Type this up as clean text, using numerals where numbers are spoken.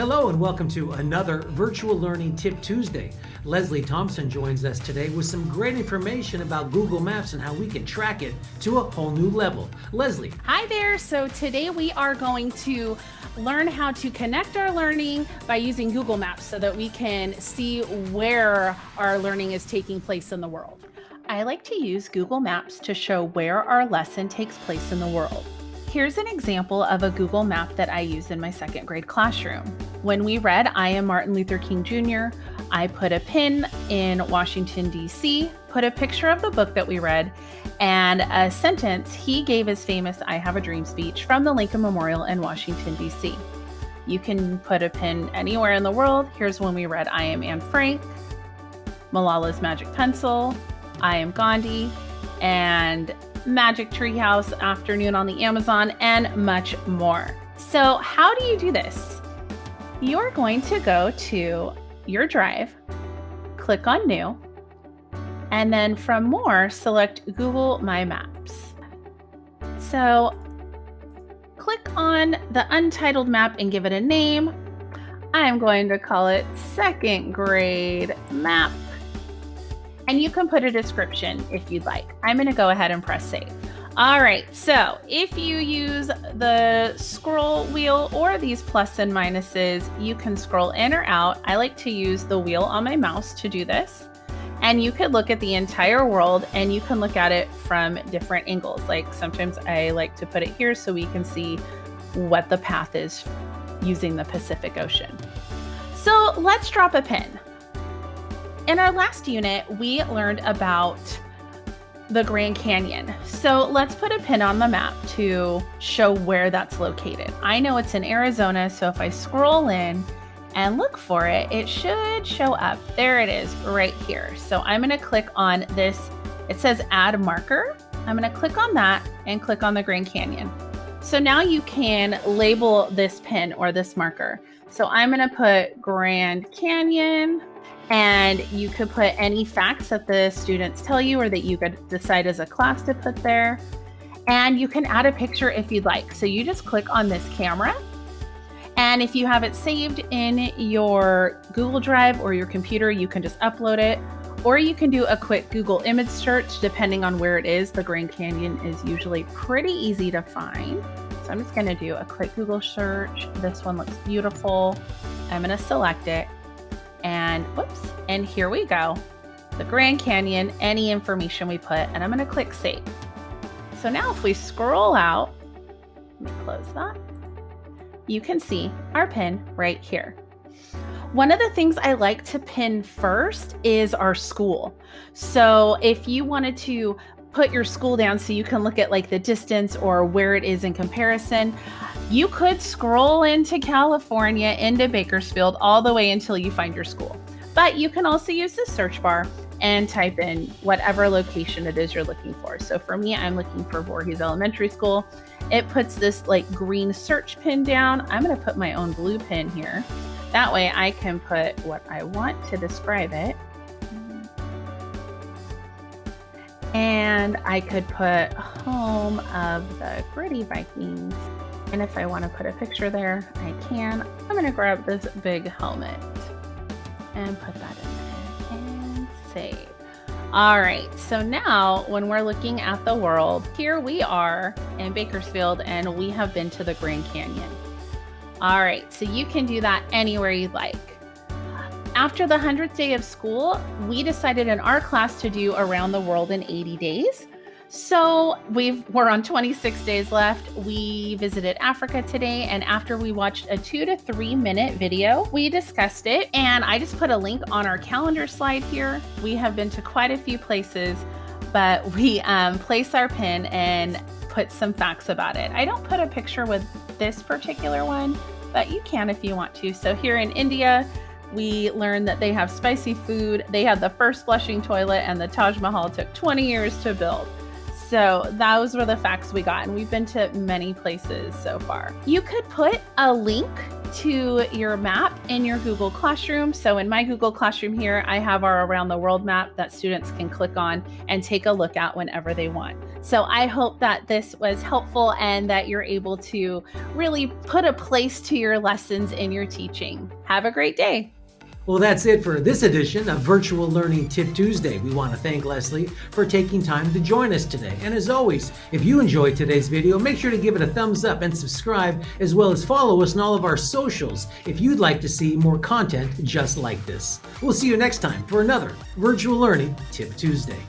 Hello and welcome to another Virtual Learning Tip Tuesday. Leslie Thompson joins us today with some great information about Google Maps and how we can track it to a whole new level. Leslie. Hi there. So today we are going to learn how to connect our learning by using Google Maps so that we can see where our learning is taking place in the world. I like to use Google Maps to show where our lesson takes place in the world. Here's an example of a Google map that I used in my second grade classroom. When we read I Am Martin Luther King Jr., I put a pin in Washington, D.C., put a picture of the book that we read, and a sentence he gave his famous I Have a Dream speech from the Lincoln Memorial in Washington, D.C. You can put a pin anywhere in the world. Here's when we read I Am Anne Frank, Malala's Magic Pencil, I Am Gandhi, and Magic Treehouse, Afternoon on the Amazon, and much more. So how do you do this? You're going to go to your drive, click on New, and then from More, select Google My Maps. So click on the untitled map and give it a name. I'm going to call it Second Grade Map. And you can put a description if you'd like. I'm going to go ahead and press save. All right, so if you use the scroll wheel or these plus and minuses, you can scroll in or out. I like to use the wheel on my mouse to do this. And you could look at the entire world and you can look at it from different angles. Like sometimes I like to put it here so we can see what the path is using the Pacific Ocean. So let's drop a pin. In our last unit, we learned about the Grand Canyon. So let's put a pin on the map to show where that's located. I know it's in Arizona, so if I scroll in and look for it, it should show up. There it is right here. So I'm going to click on this. It says add marker. I'm going to click on that and click on the Grand Canyon. So now you can label this pin or this marker. So I'm going to put Grand Canyon. And you could put any facts that the students tell you or that you could decide as a class to put there. And you can add a picture if you'd like. So you just click on this camera. And if you have it saved in your Google Drive or your computer, you can just upload it. Or you can do a quick Google image search depending on where it is. The Grand Canyon is usually pretty easy to find. So I'm just going to do a quick Google search. This one looks beautiful. I'm going to select it. And whoops, and here we go. The Grand Canyon, any information we put, and I'm going to click save. So now if we scroll out, let me close that. You can see our pin right here. One of the things I like to pin first is our school. So if you wanted to put your school down so you can look at like the distance or where it is in comparison, you could scroll into California, into Bakersfield, all the way until you find your school. But you can also use the search bar and type in whatever location it is you're looking for. So for me, I'm looking for Voorhees Elementary School. It puts this like green search pin down. I'm going to put my own blue pin here. That way I can put what I want to describe it. And I could put home of the Gritty Vikings. And if I want to put a picture there, I can. I'm going to grab this big helmet and put that in there and save. All right, so now when we're looking at the world, here we are in Bakersfield and we have been to the Grand Canyon. All right, so you can do that anywhere you'd like. After the 100th day of school, we decided in our class to do around the world in 80 days. So we're on 26 days left. We visited Africa today, and after we watched a 2 to 3 minute video, we discussed it, and I just put a link on our calendar slide here. We have been to quite a few places, but we place our pin and put some facts about it. I don't put a picture with this particular one, but you can if you want to. So here in India, we learned that they have spicy food. They had the first flushing toilet, and the Taj Mahal took 20 years to build. So those were the facts we got, and we've been to many places so far. You could put a link to your map in your Google Classroom. So in my Google Classroom here, I have our Around the World map that students can click on and take a look at whenever they want. So I hope that this was helpful and that you're able to really put a place to your lessons in your teaching. Have a great day. Well, that's it for this edition of Virtual Learning Tip Tuesday. We want to thank Leslie for taking time to join us today. And as always, if you enjoyed today's video, make sure to give it a thumbs up and subscribe, as well as follow us on all of our socials if you'd like to see more content just like this. We'll see you next time for another Virtual Learning Tip Tuesday.